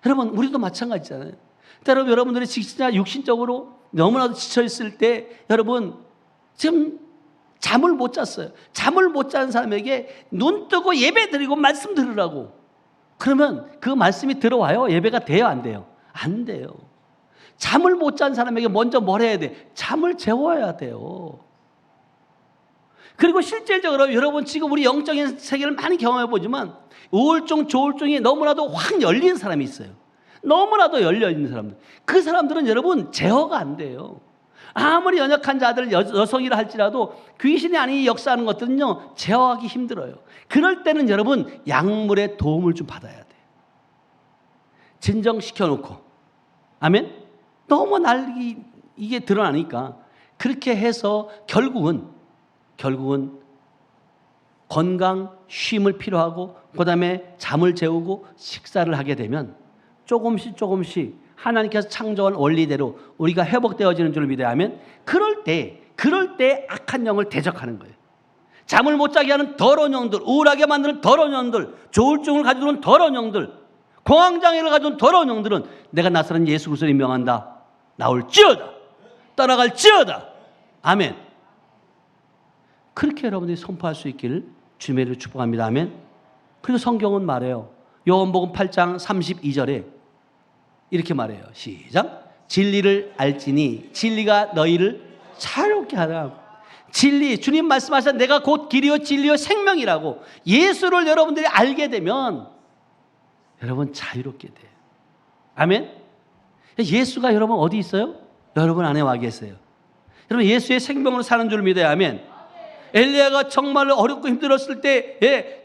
여러분 우리도 마찬가지잖아요. 여러분들이 진짜 육신적으로 너무나도 지쳐있을 때 여러분 지금 잠을 못 잤어요. 잠을 못 자는 사람에게 눈 뜨고 예배 드리고 말씀 들으라고. 그러면 그 말씀이 들어와요? 예배가 돼요? 안 돼요? 안 돼요. 잠을 못 잔 사람에게 먼저 뭘 해야 돼? 잠을 재워야 돼요. 그리고 실질적으로 여러분 지금 우리 영적인 세계를 많이 경험해 보지만 우울증, 조울증이 너무나도 확 열린 사람이 있어요. 너무나도 열려있는 사람들. 그 사람들은 여러분 제어가 안 돼요. 아무리 연약한 자들 여성이라 할지라도 귀신이 아닌 역사하는 것들은요 제어하기 힘들어요. 그럴 때는 여러분 약물의 도움을 좀 받아야 돼요. 진정시켜놓고 아멘? 너무 이게 드러나니까 그렇게 해서 결국은 건강, 쉼을 필요하고 그다음에 잠을 재우고 식사를 하게 되면 조금씩 하나님께서 창조한 원리대로 우리가 회복되어지는 줄 믿어야 하면 그럴 때 악한 영을 대적하는 거예요. 잠을 못 자게 하는 더러운 영들, 우울하게 만드는 더러운 영들, 조울증을 가져오는 더러운 영들, 공황장애를 가져온 더러운 영들은 내가 나사렛 예수 그리스도를 명한다. 나올지어다. 떠나갈지어다. 아멘. 그렇게 여러분들이 선포할 수 있기를 주님의 이름으로 축복합니다. 아멘. 그리고 성경은 말해요. 요한복음 8장 32절에 이렇게 말해요. 시작. 진리를 알지니 진리가 너희를 자유롭게 하라. 진리, 주님 말씀하신 내가 곧 길이요 진리요 생명이라고 예수를 여러분들이 알게 되면 여러분 자유롭게 돼요. 아멘. 예수가 여러분 어디 있어요? 여러분 안에 와 계세요. 여러분 예수의 생명으로 사는 줄 믿어요. 아멘. 엘리야가 정말로 어렵고 힘들었을 때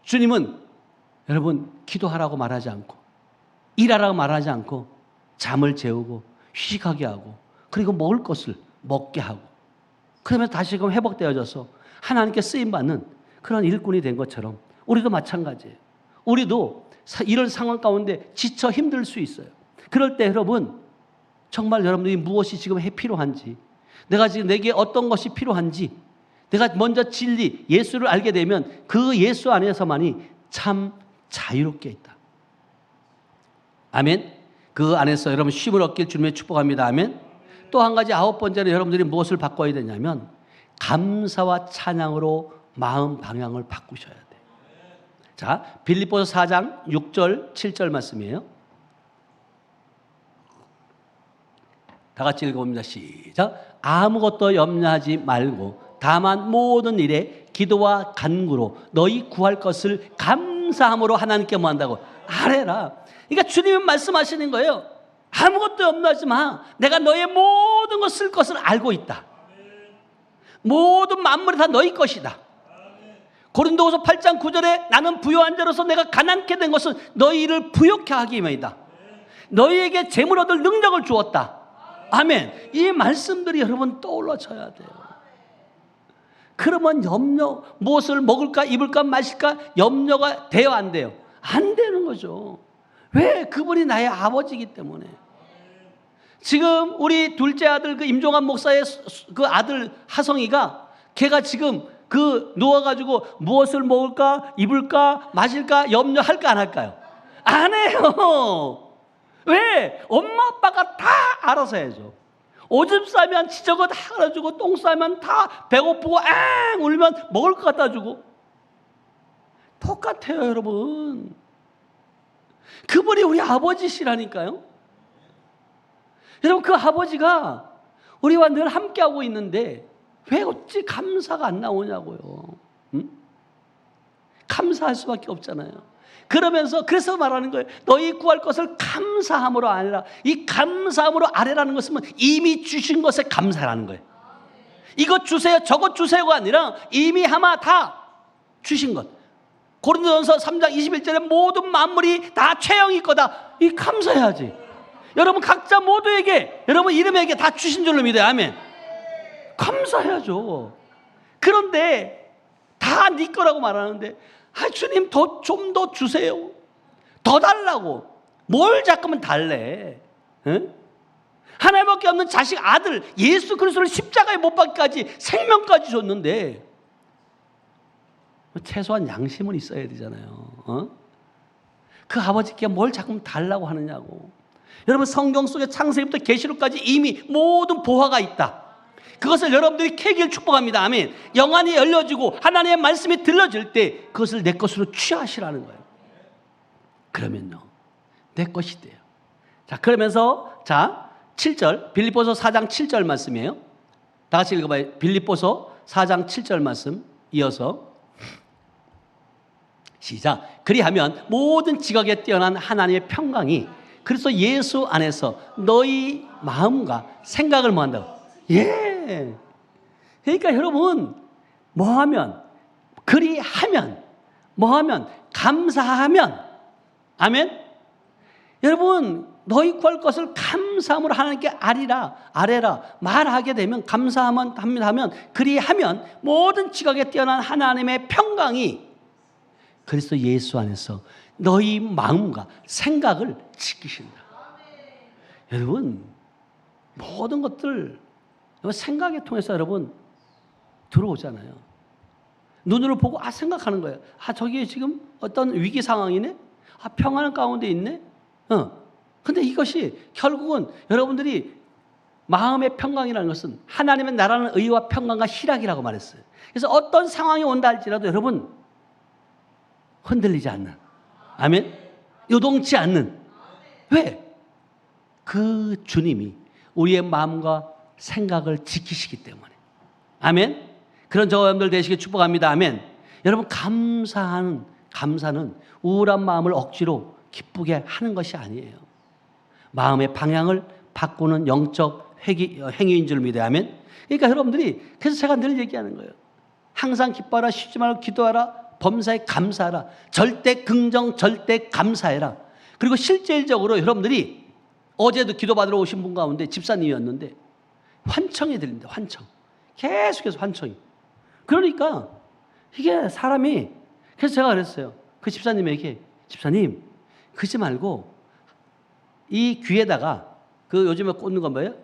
주님은 여러분 기도하라고 말하지 않고 일하라고 말하지 않고 잠을 재우고 휴식하게 하고 그리고 먹을 것을 먹게 하고 그러면 다시금 회복되어져서 하나님께 쓰임받는 그런 일꾼이 된 것처럼 우리도 마찬가지예요. 우리도 이런 상황 가운데 지쳐 힘들 수 있어요. 그럴 때 여러분 정말 여러분들이 무엇이 지금 필요한지 내가 지금 내게 어떤 것이 필요한지 내가 먼저 진리 예수를 알게 되면 그 예수 안에서만이 참 자유롭게 있다. 아멘. 그 안에서 여러분 쉼을 얻길 주님의 축복합니다. 아멘. 또 한 가지 9번째는 여러분들이 무엇을 바꿔야 되냐면 감사와 찬양으로 마음 방향을 바꾸셔야 돼요. 자, 빌립보서 4장 6절 7절 말씀이에요. 다 같이 읽어봅니다. 시작. 아무것도 염려하지 말고 다만 모든 일에 기도와 간구로 너희 구할 것을 감사함으로 하나님께 뭐 한다고? 아뢰라. 그러니까 주님은 말씀하시는 거예요. 아무것도 염려하지 마. 내가 너의 모든 것 쓸 것을 알고 있다. 모든 만물이 다 너희 것이다. 고린도후서 8장 9절에 나는 부요한 자로서 내가 가난케 된 것은 너희를 부욕케 하기 위함이다. 너희에게 재물 얻을 능력을 주었다. 아멘. 이 말씀들이 여러분 떠올라져야 돼요. 그러면 염려, 무엇을 먹을까 입을까 마실까 염려가 돼요 안 돼요? 안 되는 거죠. 왜? 그분이 나의 아버지이기 때문에. 지금 우리 둘째 아들 그 임종환 목사의 그 아들 하성이가 걔가 지금 그 누워가지고 무엇을 먹을까 입을까 마실까 염려할까 안 할까요? 안 해요. 왜? 엄마 아빠가 다 알아서 해야죠. 오줌 싸면 지저거 다 알아주고 똥 싸면 다 배고프고 앙 울면 먹을 것 갖다 주고 똑같아요 여러분. 그분이 우리 아버지시라니까요. 여러분 그 아버지가 우리와 늘 함께하고 있는데 왜 어찌 감사가 안 나오냐고요. 응? 감사할 수밖에 없잖아요. 그러면서 그래서 말하는 거예요. 너희 구할 것을 감사함으로 아뢰라. 이 감사함으로 아뢰라는 것은 이미 주신 것에 감사라는 거예요. 이것 주세요 저것 주세요가 아니라 이미 아마 다 주신 것. 고린도전서 3장 21절에 모든 만물이 다 최영이 거다. 이 감사해야지. 여러분 각자 모두에게 여러분 이름에게 다 주신 줄로 믿어요. 아멘. 감사해야죠. 그런데 다 네 거라고 말하는데 주님 좀 더 주세요. 더 달라고. 뭘 자꾸만 달래. 응? 하나님밖에 없는 자식 아들 예수 그리스도를 십자가에 못 박기까지 생명까지 줬는데 최소한 양심은 있어야 되잖아요. 그 아버지께 뭘 자꾸 달라고 하느냐고. 여러분 성경 속에 창세기부터 계시록까지 이미 모든 보화가 있다. 그것을 여러분들이 캐길 축복합니다. 아멘. 영안이 열려지고 하나님의 말씀이 들려질 때 그것을 내 것으로 취하시라는 거예요. 그러면요 내 것이 돼요. 자 그러면서 자 7절 빌립보서 4장 7절 말씀이에요. 다 같이 읽어봐요. 빌립보서 4장 7절 말씀 이어서 시작. 그리하면 모든 지각에 뛰어난 하나님의 평강이 그래서 예수 안에서 너희 마음과 생각을 뭐 한다고? 예. 그러니까 여러분 뭐하면 그리하면 뭐하면 감사하면 아멘. 여러분 너희 구할 것을 감사함으로 하나님께 아뢰라 말하게 되면, 감사하면 그리하면 모든 지각에 뛰어난 하나님의 평강이 그리스도 예수 안에서 너희 마음과 생각을 지키신다. 여러분, 모든 것들 생각에 통해서 여러분 들어오잖아요. 눈으로 보고 생각하는 거예요. 저기 지금 어떤 위기 상황이네? 평안 가운데 있네? 근데 이것이 결국은 여러분들이 마음의 평강이라는 것은 하나님의 나라는 의와 평강과 희락이라고 말했어요. 그래서 어떤 상황이 온다 할지라도 여러분 흔들리지 않는, 아멘? 요동치 않는. 왜? 그 주님이 우리의 마음과 생각을 지키시기 때문에. 아멘? 그런 저와 여러분들 되시길 축복합니다. 아멘? 여러분, 감사는 우울한 마음을 억지로 기쁘게 하는 것이 아니에요. 마음의 방향을 바꾸는 영적 행위인 줄 믿어요. 아멘? 그러니까 여러분들이, 그래서 제가 늘 얘기하는 거예요. 항상 기뻐하라, 쉬지 말고 기도하라, 범사에 감사하라, 절대 긍정, 절대 감사해라. 그리고 실질적으로 여러분들이 어제도 기도받으러 오신 분 가운데 집사님이었는데 환청이 들린다. 환청. 계속해서 환청이. 그러니까 이게 사람이, 그래서 제가 그랬어요. 그 집사님에게, 집사님 그러지 말고 이 귀에다가 그 요즘에 꽂는 건 뭐예요?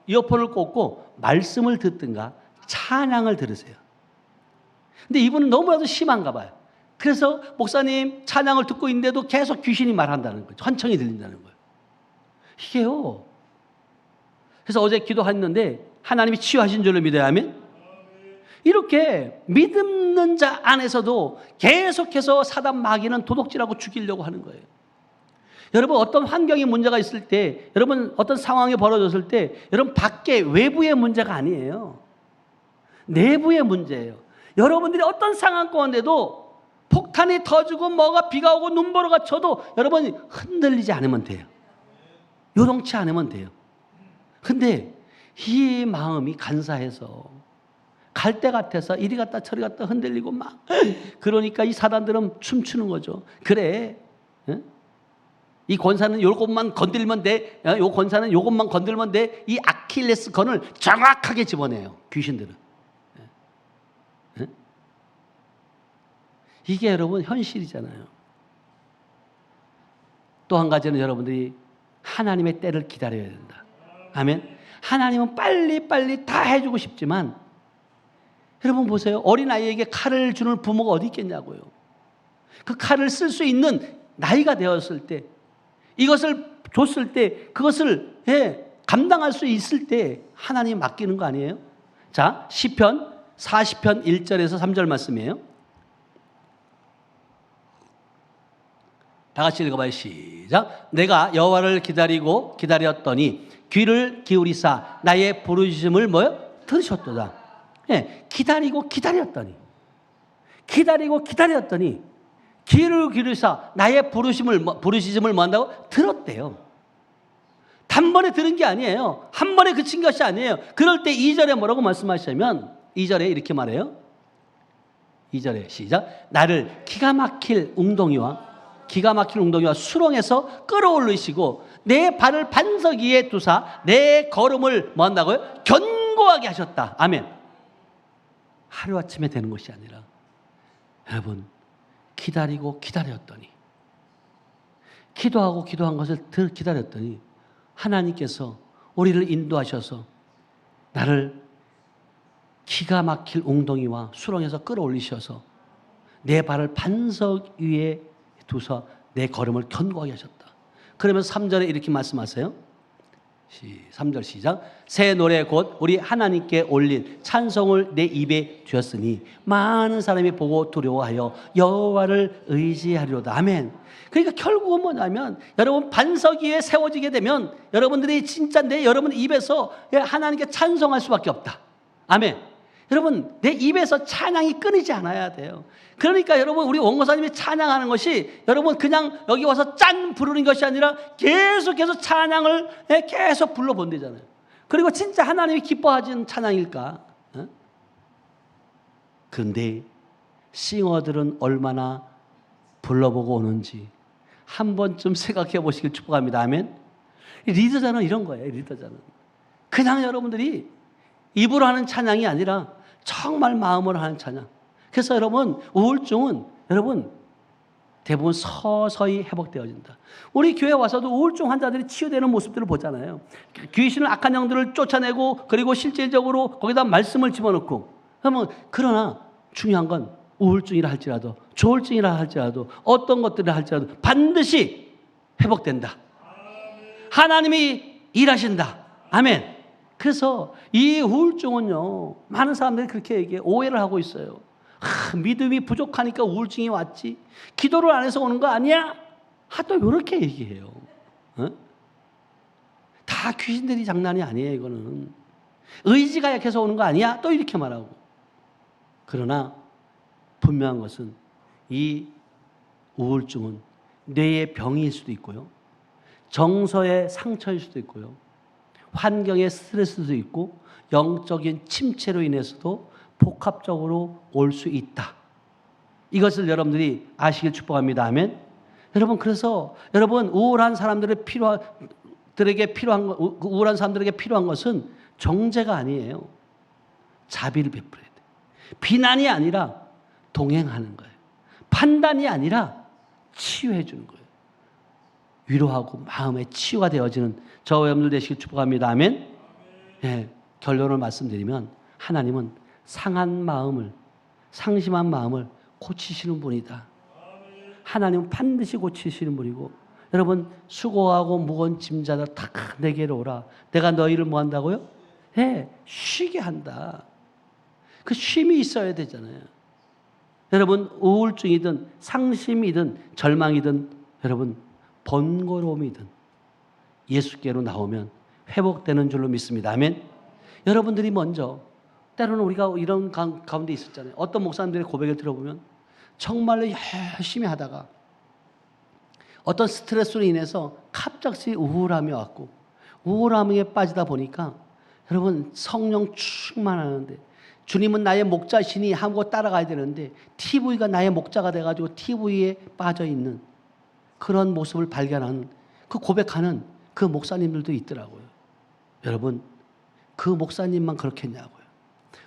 이어폰을 꽂고 말씀을 듣든가 찬양을 들으세요. 근데 이분은 너무나도 심한가 봐요. 그래서 목사님 찬양을 듣고 있는데도 계속 귀신이 말한다는 거죠. 환청이 들린다는 거예요. 이게요. 그래서 어제 기도했는데 하나님이 치유하신 줄로 믿어야 하면, 이렇게 믿는 자 안에서도 계속해서 사단 마귀는 도둑질하고 죽이려고 하는 거예요. 여러분, 어떤 환경에 문제가 있을 때, 여러분 어떤 상황이 벌어졌을 때, 여러분 밖에 외부의 문제가 아니에요. 내부의 문제예요. 여러분들이 어떤 상황 가운데도 폭탄이 터지고 뭐가 비가 오고 눈보라가 쳐도 여러분이 흔들리지 않으면 돼요. 요동치 않으면 돼요. 근데 이 마음이 간사해서 갈 때 같아서 이리 갔다 저리 갔다 흔들리고 막, 그러니까 이 사단들은 춤추는 거죠. 그래, 이 권사는 요것만 건들면 돼, 요 권사는 요것만 건들면 돼. 이 아킬레스 건을 정확하게 집어내요, 귀신들은. 이게 여러분 현실이잖아요. 또 한 가지는 여러분들이 하나님의 때를 기다려야 된다. 아멘. 하나님은 빨리 다 해주고 싶지만, 여러분 보세요. 어린아이에게 칼을 주는 부모가 어디 있겠냐고요. 그 칼을 쓸 수 있는 나이가 되었을 때, 이것을 줬을 때, 그것을 감당할 수 있을 때 하나님 맡기는 거 아니에요? 자, 시편 40편 1절에서 3절 말씀이에요. 다 같이 읽어봐요. 시작. 내가 여호와를 기다렸더니 귀를 기울이사 나의 부르심을 들으셨도다. 기다리고 기다렸더니 귀를 기울이사 나의 부르심을 뭐한다고? 들었대요. 단번에 들은 게 아니에요. 한 번에 그친 것이 아니에요. 그럴 때 2절에 뭐라고 말씀하시냐면, 2절에 이렇게 말해요. 2절에 시작. 나를 기가 막힐 웅덩이와 수렁에서 끌어올리시고 내 발을 반석 위에 두사 내 걸음을 뭐한다고요? 견고하게 하셨다. 아멘. 하루아침에 되는 것이 아니라, 여러분, 기다리고 기다렸더니, 기도한 것을 기다렸더니 하나님께서 우리를 인도하셔서 나를 기가 막힐 웅덩이와 수렁에서 끌어올리셔서 내 발을 반석 위에 두서 내 걸음을 견고하게 하셨다. 그러면서 3절에 이렇게 말씀하세요. 3절 시작. 새 노래 곧 우리 하나님께 올린 찬송을 내 입에 주었으니 많은 사람이 보고 두려워하여 여호와를 의지하리로다. 아멘. 그러니까 결국은 뭐냐면, 여러분 반석 위에 세워지게 되면 여러분들이 진짜 여러분 입에서 하나님께 찬송할 수밖에 없다. 아멘. 여러분, 내 입에서 찬양이 끊이지 않아야 돼요. 그러니까 여러분, 우리 원고사님이 찬양하는 것이 여러분 그냥 여기 와서 짠 부르는 것이 아니라 계속해서 찬양을 계속 불러본대잖아요. 그리고 진짜 하나님이 기뻐하시는 찬양일까? 그런데 싱어들은 얼마나 불러보고 오는지, 한 번쯤 생각해 보시길 축복합니다. 아멘. 리더자는 이런 거예요. 리더자는 그냥 여러분들이 입으로 하는 찬양이 아니라 정말 마음으로 하는 찬양. 그래서 여러분 우울증은 여러분 대부분 서서히 회복되어진다. 우리 교회 와서도 우울증 환자들이 치유되는 모습들을 보잖아요. 귀신을 악한 영들을 쫓아내고 그리고 실질적으로 거기다 말씀을 집어넣고 그러나 중요한 건 우울증이라 할지라도 조울증이라 할지라도 어떤 것들을 할지라도 반드시 회복된다. 하나님이 일하신다. 아멘. 그래서 이 우울증은요, 많은 사람들이 그렇게 얘기해 오해를 하고 있어요. 믿음이 부족하니까 우울증이 왔지. 기도를 안 해서 오는 거 아니야? 또 이렇게 얘기해요. 다 귀신들이 장난이 아니에요. 이거는 의지가 약해서 오는 거 아니야? 또 이렇게 말하고. 그러나 분명한 것은 이 우울증은 뇌의 병일 수도 있고요, 정서의 상처일 수도 있고요, 환경의 스트레스도 있고 영적인 침체로 인해서도 복합적으로 올 수 있다. 이것을 여러분들이 아시길 축복합니다. 아멘. 여러분 그래서 여러분 우울한 사람들에게 필요한 것은 정죄가 아니에요. 자비를 베풀어야 돼. 비난이 아니라 동행하는 거예요. 판단이 아니라 치유해 주는 거예요. 위로하고 마음의 치유가 되어지는 저와 여러분들 되시길 축복합니다. 아멘. 네, 결론을 말씀드리면 하나님은 상한 마음을, 상심한 마음을 고치시는 분이다. 하나님은 반드시 고치시는 분이고, 여러분 수고하고 무거운 짐자들 다 내게로 오라. 내가 너희를 뭐 한다고요? 네, 쉬게 한다. 그 쉼이 있어야 되잖아요. 여러분 우울증이든 상심이든 절망이든 여러분 번거로움이든 예수께로 나오면 회복되는 줄로 믿습니다. 아멘. 여러분들이 먼저 때로는 우리가 이런 가운데 있었잖아요. 어떤 목사님들의 고백을 들어보면 정말로 열심히 하다가 어떤 스트레스로 인해서 갑작스레 우울함이 왔고 우울함에 빠지다 보니까 여러분 성령 충만하는데 주님은 나의 목자시니 하고 따라가야 되는데 TV가 나의 목자가 돼가지고 TV에 빠져있는 그런 모습을 발견하는 그 고백하는 그 목사님들도 있더라고요. 여러분 그 목사님만 그렇겠냐고요.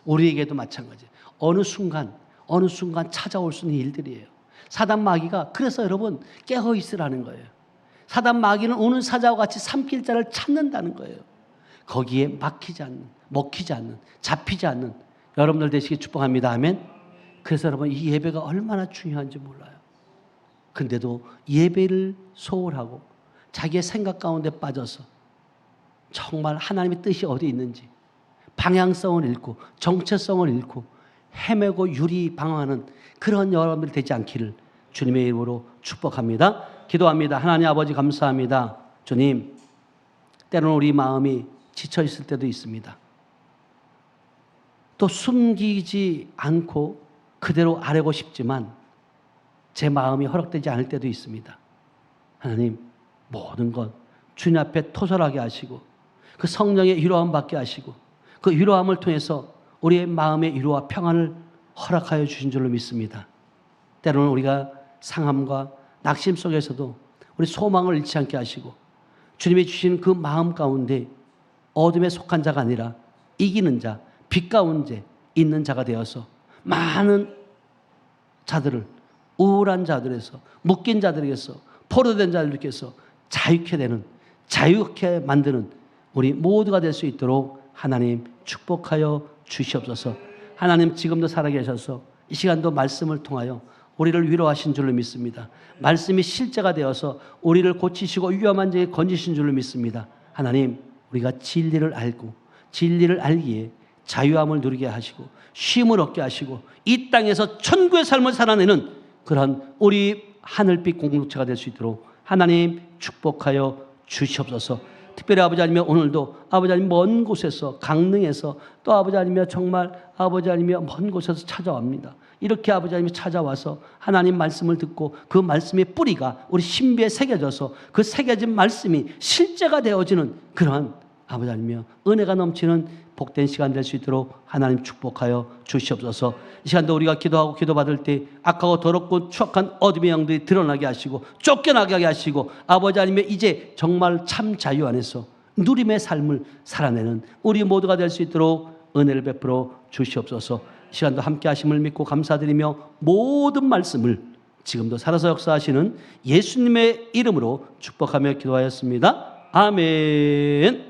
우리에게도 마찬가지예요. 어느 순간 찾아올 수 있는 일들이에요. 사단 마귀가 그래서 여러분 깨어 있으라는 거예요. 사단 마귀는 우는 사자와 같이 삼킬 자를 찾는다는 거예요. 거기에 먹히지 않는 잡히지 않는 여러분들 되시기 축복합니다. 아멘. 그래서 여러분 이 예배가 얼마나 중요한지 몰라요. 근데도 예배를 소홀하고 자기의 생각 가운데 빠져서 정말 하나님의 뜻이 어디 있는지 방향성을 잃고 정체성을 잃고 헤매고 유리방황하는 그런 여러분들이 되지 않기를 주님의 이름으로 축복합니다. 기도합니다. 하나님 아버지 감사합니다. 주님, 때로는 우리 마음이 지쳐 있을 때도 있습니다. 또 숨기지 않고 그대로 아뢰고 싶지만 제 마음이 허락되지 않을 때도 있습니다. 하나님, 모든 것 주님 앞에 토설하게 하시고 그 성령의 위로함 받게 하시고 그 위로함을 통해서 우리의 마음의 위로와 평안을 허락하여 주신 줄로 믿습니다. 때로는 우리가 상함과 낙심 속에서도 우리 소망을 잃지 않게 하시고 주님이 주신 그 마음 가운데 어둠에 속한 자가 아니라 이기는 자, 빛 가운데 있는 자가 되어서 많은 자들을 우울한 자들에서 묶인 자들에게서 포로된 자들에게서 자유케 만드는 우리 모두가 될 수 있도록 하나님 축복하여 주시옵소서. 하나님 지금도 살아계셔서 이 시간도 말씀을 통하여 우리를 위로하신 줄로 믿습니다. 말씀이 실제가 되어서 우리를 고치시고 위험한 자에 건지신 줄로 믿습니다. 하나님 우리가 진리를 알고 진리를 알기에 자유함을 누리게 하시고 쉼을 얻게 하시고 이 땅에서 천국의 삶을 살아내는 그런 우리 하늘빛 공동체가 될 수 있도록 하나님 축복하여 주시옵소서. 특별히 아버지 하나님 오늘도 아버지 하나님 먼 곳에서 강릉에서 또 아버지 하나님 정말 아버지 하나님 먼 곳에서 찾아옵니다. 이렇게 아버지 하나님 찾아와서 하나님 말씀을 듣고 그 말씀의 뿌리가 우리 신비에 새겨져서 그 새겨진 말씀이 실제가 되어지는 그러한 아버지 하나님 은혜가 넘치는 복된 시간 될 수 있도록 하나님 축복하여 주시옵소서. 이 시간도 우리가 기도하고 기도받을 때 악하고 더럽고 추악한 어둠의 영들이 드러나게 하시고 쫓겨나게 하게 하시고 아버지 하나님 이제 정말 참 자유 안에서 누림의 삶을 살아내는 우리 모두가 될 수 있도록 은혜를 베풀어 주시옵소서. 이 시간도 함께 하심을 믿고 감사드리며 모든 말씀을 지금도 살아서 역사하시는 예수님의 이름으로 축복하며 기도하였습니다. 아멘.